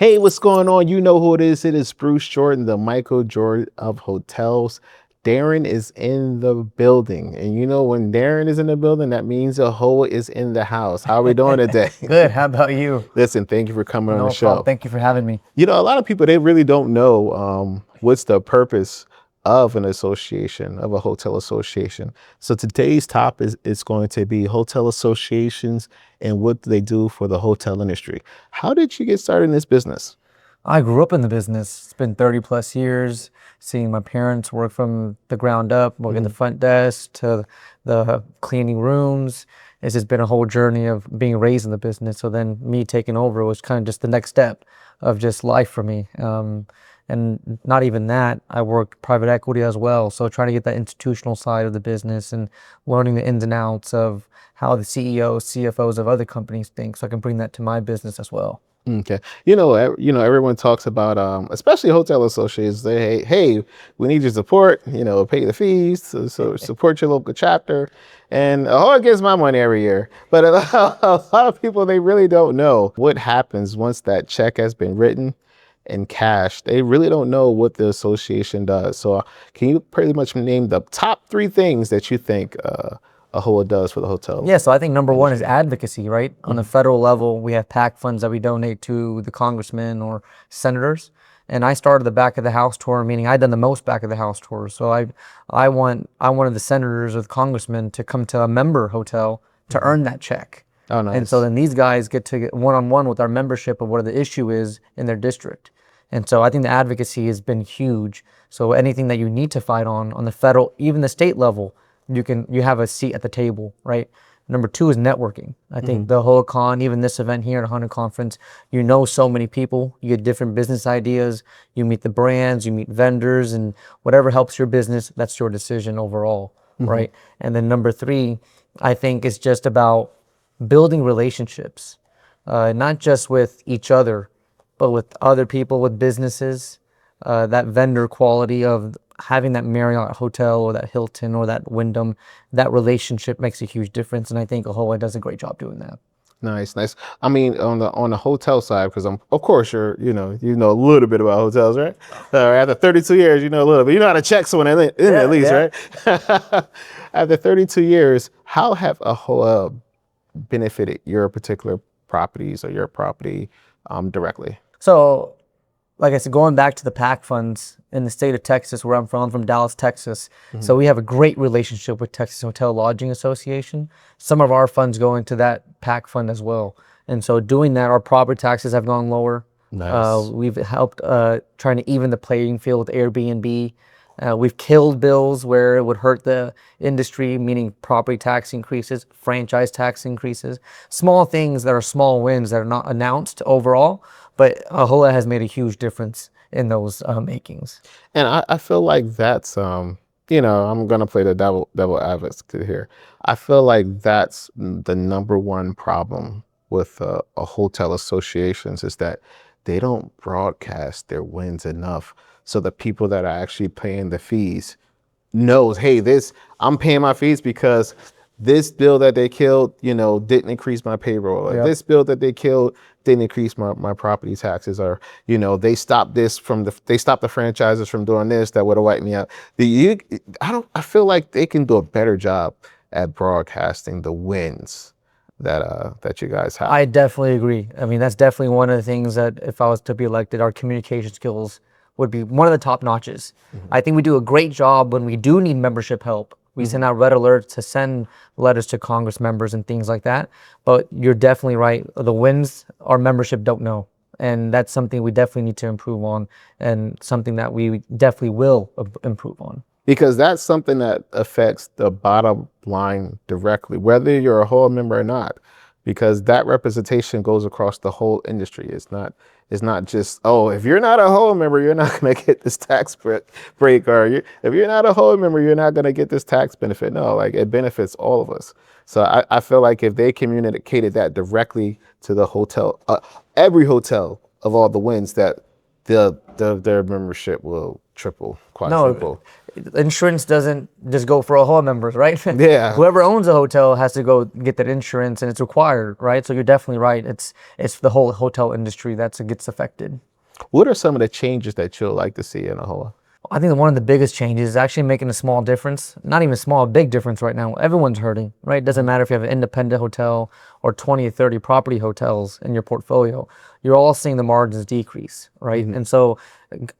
Hey, what's going on? You know who it is. It is Bruce Jordan, the Michael Jordan of hotels. Darren is in the building. And you know, when Darren is in the building, that means AHOA is in the house. How are we doing today? Good. How about you? Listen, thank you for coming on the No problem. show. Thank you for having me. You know, a lot of people, they really don't know what's the purpose of an association, of a hotel association. So today's topic is going to be hotel associations and what they do for the hotel industry. How did you get started in this business? I grew up in the business. It's been 30 plus years, seeing my parents work from the ground up, working the front desk to the cleaning rooms. It's just been a whole journey of being raised in the business. So then me taking over was kind of just the next step of just life for me. And not even that, I worked private equity as well. So trying to get that institutional side of the business and learning the ins and outs of how the CEOs, CFOs of other companies think, so I can bring that to my business as well. Okay. Everyone talks about, especially hotel associates. They, hey, we need your support. Pay the fees, so support your local chapter, and it gets my money every year. But a lot of people, they really don't know what happens once that check has been written and cashed. They really don't know what the association does. So, can you pretty much name the top three things that you think AHOA does for the hotel? Yeah, so I think number one is advocacy, right? On the federal level, we have PAC funds that we donate to the congressmen or senators. And I started the back of the house tour, meaning I've done the most back of the house tours. So I wanted the senators or the congressmen to come to a member hotel to earn that check. Oh, nice. And so then these guys get to get one-on-one with our membership of what the issue is in their district. And so I think the advocacy has been huge. So anything that you need to fight on the federal, even the state level, you have a seat at the table, right? Number two is networking. I think the whole con, even this event here at 100 Conference, you know so many people, you get different business ideas, you meet the brands, you meet vendors, and whatever helps your business, that's your decision overall, right? And then number three, I think is just about building relationships, not just with each other, but with other people, with businesses, that vendor quality of having that Marriott hotel or that Hilton or that Wyndham, that relationship makes a huge difference. And I think AHOA does a great job doing that. Nice, nice. I mean, on the hotel side, because of course you know a little bit about hotels, right? After 32 years, you know a little bit. You know how to check someone in at least, right? After 32 years, how have AHOA benefited your particular properties or your property directly? So, like I said, going back to the PAC funds in the state of Texas, where I'm from Dallas, Texas. So we have a great relationship with Texas Hotel Lodging Association. Some of our funds go into that PAC fund as well. And so doing that, our property taxes have gone lower. Nice. We've helped trying to even the playing field with Airbnb. We've killed bills where it would hurt the industry, meaning property tax increases, franchise tax increases, small things that are small wins that are not announced overall, but AHOA has made a huge difference in those makings. And I feel like that's, I'm going to play the devil advocate here. I feel like that's the number one problem with a hotel associations is that they don't broadcast their wins enough. So the people that are actually paying the fees knows, hey, I'm paying my fees because this bill that they killed, didn't increase my payroll. Or this bill that they killed didn't increase my property taxes. Or, they stopped the franchises from doing this that would have wiped me out. I feel like they can do a better job at broadcasting the wins that you guys have. I definitely agree. I mean, that's definitely one of the things that if I was to be elected, our communication skills would be one of the top notches. I think we do a great job when we do need membership help. We send out red alerts to send letters to Congress members and things like that. But you're definitely right. The wins our membership don't know. And that's something we definitely need to improve on and something that we definitely will improve on. Because that's something that affects the bottom line directly, whether you're a AHOA member or not, because that representation goes across the whole industry. It's not just, if you're not a AHOA member, you're not going to get this tax break, or if you're not a AHOA member, you're not going to get this tax benefit. No, like it benefits all of us. So I feel like if they communicated that directly to the hotel, every hotel of all the wins, that their membership will triple, quadruple. Insurance doesn't just go for AHOA members, right? Yeah. Whoever owns a hotel has to go get that insurance, and it's required, right? So you're definitely right. It's the whole hotel industry that gets affected. What are some of the changes that you'll like to see in AHOA? I think that one of the biggest changes is actually making a small difference. Not even small, a big difference right now. Everyone's hurting, right? It doesn't matter if you have an independent hotel or 20 or 30 property hotels in your portfolio. You're all seeing the margins decrease, right? And so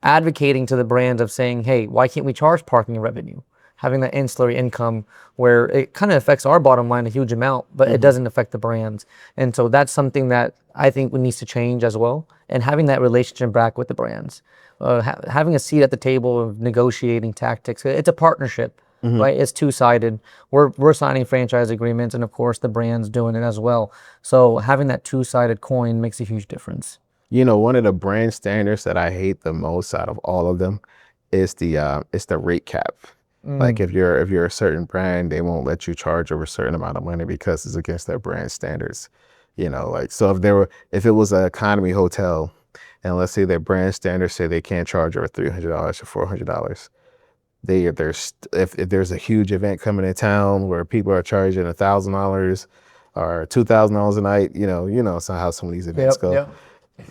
advocating to the brands of saying, hey, why can't we charge parking revenue? Having that ancillary income where it kind of affects our bottom line a huge amount, but it doesn't affect the brands. And so that's something that I think needs to change as well. And having that relationship back with the brands, having a seat at the table of negotiating tactics. It's a partnership, right? It's two-sided. We're signing franchise agreements, and of course the brand's doing it as well. So having that two-sided coin makes a huge difference. You know, one of the brand standards that I hate the most out of all of them is the rate cap. Like if you're a certain brand, they won't let you charge over a certain amount of money because it's against their brand standards. You know, like so if it was an economy hotel, and let's say their brand standards say they can't charge over $300 or $400, if there's a huge event coming in town where people are charging $1,000 or $2,000 a night, so how some of these events go. Yep.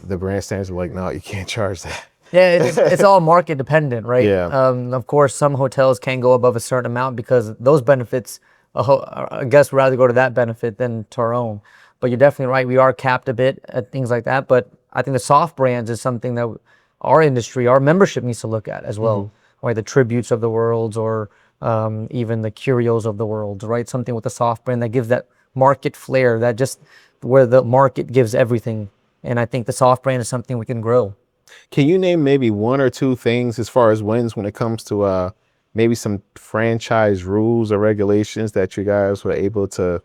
The brand standards are like, no, you can't charge that. Yeah, it's all market dependent, right? Yeah. Of course, some hotels can go above a certain amount because those benefits, I guess, rather go to that benefit than to our own. But you're definitely right. We are capped a bit at things like that. But I think the soft brands is something that our industry, our membership needs to look at as well. Right, the tributes of the worlds or even the curios of the world, right? Something with a soft brand that gives that market flair, that just where the market gives everything. And I think the soft brand is something we can grow. Can you name maybe one or two things as far as wins when it comes to maybe some franchise rules or regulations that you guys were able to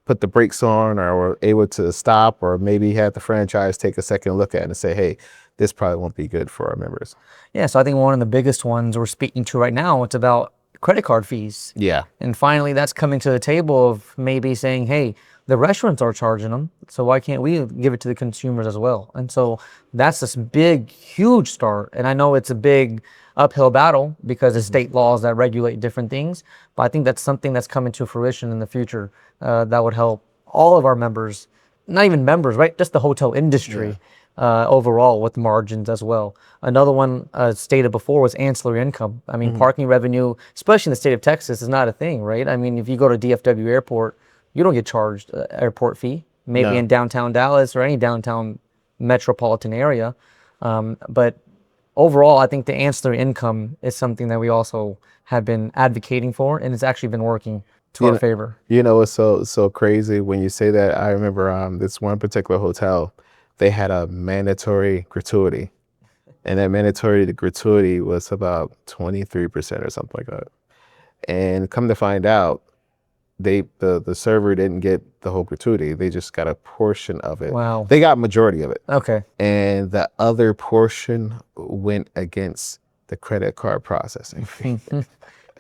put the brakes on or were able to stop, or maybe had the franchise take a second look at it and say, hey, this probably won't be good for our members? Yeah, so I think one of the biggest ones we're speaking to right now, it's about credit card fees. Yeah. And finally, that's coming to the table of maybe saying, hey, the restaurants are charging them, so why can't we give it to the consumers as well? And so that's this big, huge start. And I know it's a big uphill battle because of state laws that regulate different things, but I think that's something that's coming to fruition in the future that would help all of our members, not even members, right? Just the hotel industry. Overall with margins as well. Another one stated before was ancillary income. I mean, parking revenue, especially in the state of Texas, is not a thing, right? I mean, if you go to DFW Airport, you don't get charged an airport fee, maybe No. in downtown Dallas or any downtown metropolitan area. But overall, I think the ancillary income is something that we also have been advocating for, and it's actually been working to our favor. You know, it's so crazy when you say that. I remember this one particular hotel, they had a mandatory gratuity, and that mandatory gratuity was about 23% or something like that. And come to find out, the server didn't get the whole gratuity. They just got a portion of it. Wow. They got majority of it. Okay. And the other portion went against the credit card processing fee.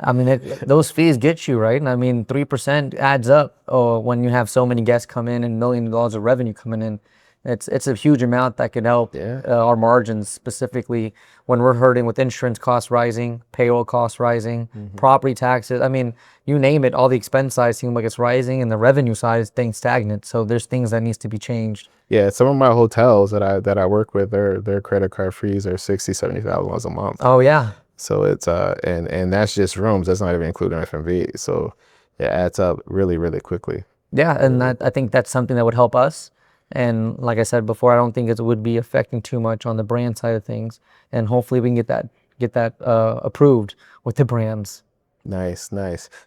I mean, those fees get you, right? And I mean, 3% adds up when you have so many guests come in and $millions of revenue coming in. It's a huge amount that could help our margins, specifically when we're hurting with insurance costs rising, payroll costs rising, property taxes. I mean, you name it, all the expense side seems like it's rising and the revenue side is staying stagnant. So there's things that needs to be changed. Yeah, some of my hotels that I work with, their credit card fees are $60,000-$70,000 a month. Oh yeah. So it's and that's just rooms. That's not even including F&B. So it adds up really, really quickly. Yeah, and I think that's something that would help us. And like I said before, I don't think it would be affecting too much on the brand side of things. And hopefully we can get that approved with the brands. Nice.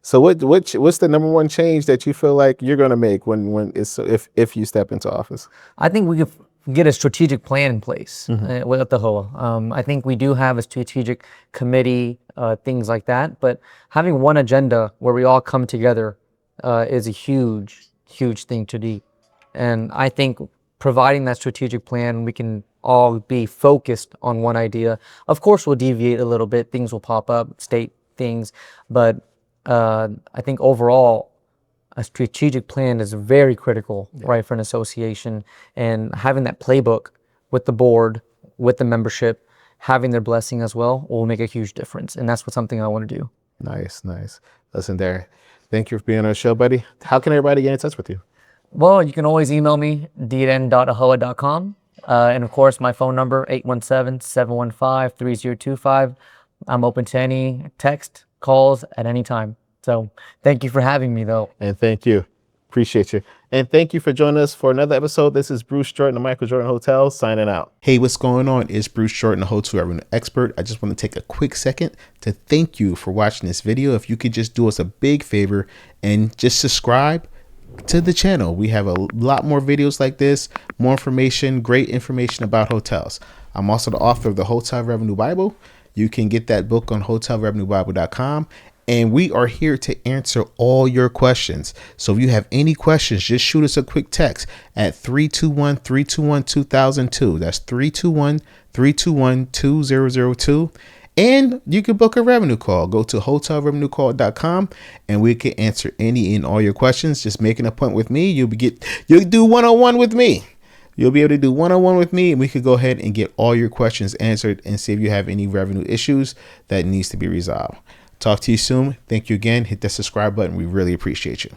So what's the number one change that you feel like you're gonna make when it's if you step into office? I think we could get a strategic plan in place with the AHOA. I think we do have a strategic committee, things like that. But having one agenda where we all come together is a huge thing to do. And I think providing that strategic plan, we can all be focused on one idea. Of course, we'll deviate a little bit. Things will pop up, state things. But I think overall, a strategic plan is very critical, right, for an association. And having that playbook with the board, with the membership, having their blessing as well will make a huge difference. And that's what something I want to do. Nice, nice. Listen, Darren, thank you for being on the show, buddy. How can everybody get in touch with you? Well, you can always email me, dhiren.ahoa.com. And of course, my phone number, 817-715-3025. I'm open to any text, calls at any time. So thank you for having me, though. And thank you. Appreciate you. And thank you for joining us for another episode. This is Bruce Jordan of Michael Jordan Hotel signing out. Hey, what's going on? It's Bruce Jordan, the hotel revenue expert. I just want to take a quick second to thank you for watching this video. If you could just do us a big favor and just subscribe to the channel. We have a lot more videos like this, more information, great information about hotels. I'm also the author of the Hotel Revenue Bible. You can get that book on hotelrevenuebible.com. And we are here to answer all your questions. So if you have any questions, just shoot us a quick text at 321-321-2002. That's 321-321-2002. And you can book a revenue call. Go to hotelrevenuecall.com and we can answer any and all your questions. Just make an appointment with me. You'll do one-on-one with me. You'll be able to do one-on-one with me, and we could go ahead and get all your questions answered and see if you have any revenue issues that needs to be resolved. Talk to you soon. Thank you again. Hit the subscribe button. We really appreciate you.